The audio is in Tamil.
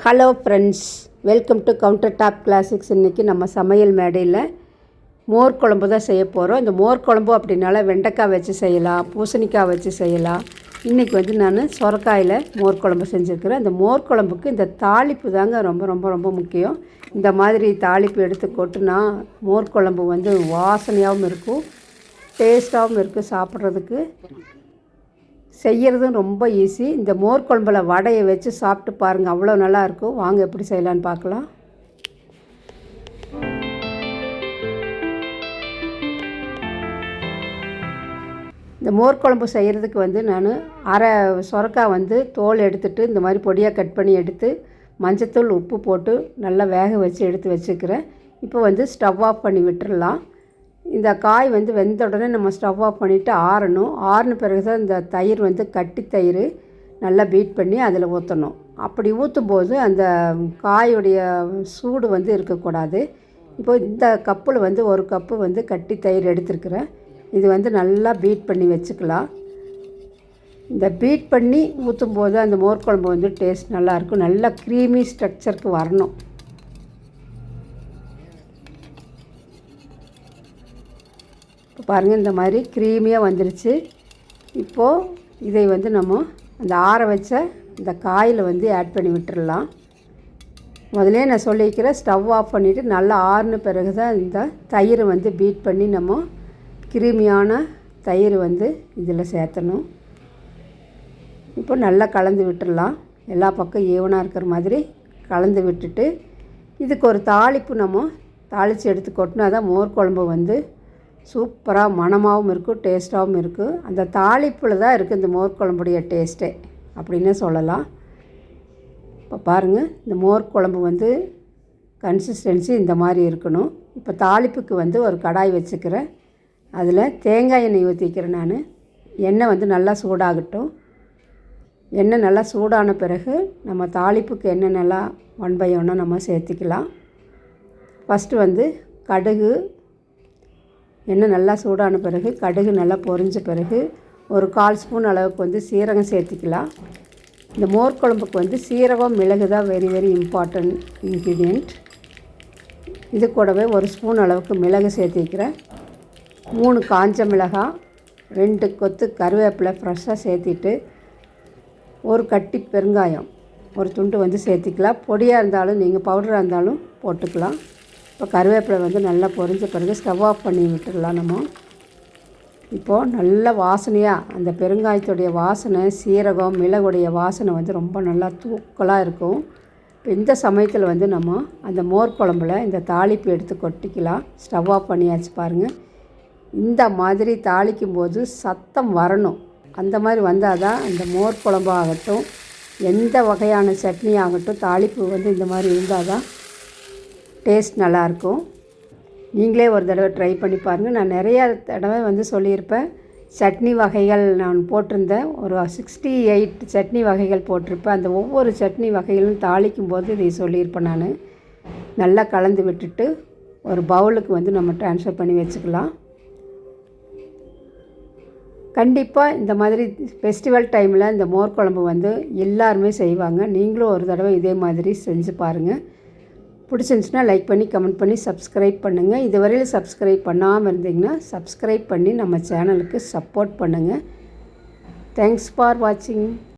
Hello friends, welcome to counter top classics. இன்றைக்கி நம்ம சமையல் மேடையில் மோர் குழம்பு தான் செய்ய போகிறோம். இந்த மோர் குழம்பு அப்படின்னால வெண்டைக்காய் வச்சு செய்யலாம், பூசணிக்காய் வச்சு செய்யலாம். இன்றைக்கி வந்து நான் சொரக்காயில் மோர் குழம்பு செஞ்சுருக்கிறேன். இந்த மோர் குழம்புக்கு இந்த தாளிப்பு தாங்க ரொம்ப ரொம்ப ரொம்ப முக்கியம். இந்த மாதிரி தாளிப்பு எடுத்து கொட்டுனா மோர் குழம்பு வந்து வாசனையாகவும் இருக்கும், டேஸ்ட்டாகவும் இருக்குது. சாப்பிட்றதுக்கு செய்கிறதும் ரொம்ப ஈஸி. இந்த மோர் குழம்புல வடையை வச்சு சாப்பிட்டு பாருங்கள், அவ்வளோ நல்லாயிருக்கும். வாங்க எப்படி செய்யலான்னு பார்க்கலாம். இந்த மோர் குழம்பு செய்கிறதுக்கு வந்து நான் அரை சொரக்காய் வந்து தோல் எடுத்துகிட்டு இந்த மாதிரி பொடியாக கட் பண்ணி எடுத்து மஞ்சத்தூள் உப்பு போட்டு நல்லா வேக வச்சு எடுத்து வச்சுக்கிறேன். இப்போ வந்து ஸ்டவ் ஆஃப் பண்ணி விட்டுடலாம். இந்த காய் வந்து வெந்த உடனே நம்ம ஸ்டவ் ஆஃப் பண்ணிவிட்டு ஆறணும். ஆறின பிறகு தான் இந்த தயிர் வந்து கட்டி தயிர் நல்லா பீட் பண்ணி அதில் ஊற்றணும். அப்படி ஊற்றும்போது அந்த காயுடைய சூடு வந்து இருக்கக்கூடாது. இப்போ இந்த கப்பில் வந்து ஒரு கப்பு வந்து கட்டி தயிர் எடுத்துருக்குறேன். இது வந்து நல்லா பீட் பண்ணி வச்சுக்கலாம். இந்த பீட் பண்ணி ஊற்றும்போது அந்த மோர் குழம்பு வந்து டேஸ்ட் நல்லாயிருக்கும். நல்லா க்ரீமி ஸ்ட்ரக்சருக்கு வரணும். இப்போ பாருங்கள், இந்த மாதிரி க்ரீமியாக வந்துருச்சு. இப்போது இதை வந்து நம்ம அந்த ஆற வச்ச இந்த காயில் வந்து ஆட் பண்ணி விட்டுடலாம். முதலே நான் சொல்லிக்கிறேன், ஸ்டவ் ஆஃப் பண்ணிவிட்டு நல்லா ஆறின பிறகு தான் இந்த தயிரை வந்து பீட் பண்ணி நம்ம க்ரீமியான தயிர் வந்து இதில் சேர்த்தணும். இப்போ நல்லா கலந்து விட்டுடலாம். எல்லா பக்கம் ஈவனாக இருக்கிற மாதிரி கலந்து விட்டுட்டு இதுக்கு ஒரு தாளிப்பு நம்ம தாளித்து எடுத்து கொட்டினா தான் மோர் குழம்பு வந்து சூப்பராக மணமாகவும் இருக்கும், டேஸ்ட்டாகவும் இருக்கும். அந்த தாளிப்பில் தான் இருக்குது இந்த மோர் குழம்புடைய டேஸ்ட்டே அப்படின்னு சொல்லலாம். இப்போ பாருங்கள், இந்த மோர் குழம்பு வந்து கன்சிஸ்டன்சி இந்த மாதிரி இருக்கணும். இப்போ தாளிப்புக்கு வந்து ஒரு கடாய் வச்சுக்கிறேன். அதில் தேங்காய் எண்ணெய் ஊற்றிக்கிறேன். நான் எண்ணெய் வந்து நல்லா சூடாகட்டும். எண்ணெய் நல்லா சூடான பிறகு நம்ம தாளிப்புக்கு என்னென்னலாம் 1 by 1 நம்ம சேர்த்திக்கலாம். ஃபஸ்ட்டு வந்து கடுகு. எண்ணெய் நல்லா சூடான பிறகு கடுகு நல்லா பொரிஞ்ச பிறகு ஒரு 1/4 ஸ்பூன் அளவுக்கு வந்து சீரகம் சேர்த்திக்கலாம். இந்த மோர் குழம்புக்கு வந்து சீரகம் மிளகு தான் வெரி வெரி இம்பார்ட்டன்ட் இன்க்ரீடியண்ட். இது கூடவே 1 ஸ்பூன் அளவுக்கு மிளகு சேர்த்திக்கிறேன். 3 காஞ்ச மிளகாய், 2 கொத்து கருவேப்பிலை ஃப்ரெஷ்ஷாக சேர்த்திட்டு ஒரு கட்டி பெருங்காயம் ஒரு துண்டு வந்து சேர்த்திக்கலாம். பொடியாக இருந்தாலும் நீங்கள் பவுடராக இருந்தாலும் போட்டுக்கலாம். இப்போ கருவேப்பிலை வந்து நல்லா பொரிஞ்ச பிறகு ஸ்டவ் ஆஃப் பண்ணி விட்டுடலாம். நம்ம இப்போது நல்ல வாசனையாக அந்த பெருங்காயத்துடைய வாசனை, சீரகம் மிளகுடைய வாசனை வந்து ரொம்ப நல்லா தூக்கலாக இருக்கும். இப்போ இந்த சமயத்தில் வந்து நம்ம அந்த மோர் குழம்புல இந்த தாளிப்பு எடுத்து கொட்டிக்கலாம். ஸ்டவ் ஆஃப் பண்ணியாச்சு பாருங்கள். இந்த மாதிரி தாளிக்கும் போது சத்தம் வரணும். அந்த மாதிரி வந்தால் தான் அந்த மோர் குழம்பாகட்டும், எந்த வகையான சட்னி ஆகட்டும், தாளிப்பு வந்து இந்த மாதிரி இருந்தால் தான் டேஸ்ட் நல்லாயிருக்கும். நீங்களே ஒரு தடவை ட்ரை பண்ணி பாருங்கள். நான் நிறையா தடவை வந்து சொல்லியிருப்பேன். சட்னி வகைகள் நான் போட்டிருந்தேன். ஒரு 68 சட்னி வகைகள் போட்டிருப்பேன். அந்த ஒவ்வொரு சட்னி வகைகளும் தாளிக்கும் போது இதை சொல்லியிருப்பேன். நான் நல்லா கலந்து விட்டுட்டு ஒரு பவுலுக்கு வந்து நம்ம ட்ரான்ஸ்ஃபர் பண்ணி வச்சுக்கலாம். கண்டிப்பாக இந்த மாதிரி ஃபெஸ்டிவல் டைமில் இந்த மோர் குழம்பு வந்து எல்லாருமே செய்வாங்க. நீங்களும் ஒரு தடவை இதே மாதிரி செஞ்சு பாருங்கள். பிடிச்சிருந்துச்சுன்னா லைக் பண்ணி கமெண்ட் பண்ணி சப்ஸ்கிரைப் பண்ணுங்கள். இதுவரையில் சப்ஸ்கிரைப் பண்ணாமல் இருந்தீங்கன்னா சப்ஸ்கிரைப் பண்ணி நம்ம சேனலுக்கு சப்போர்ட் பண்ணுங்கள். தேங்க்ஸ் ஃபார் வாட்சிங்.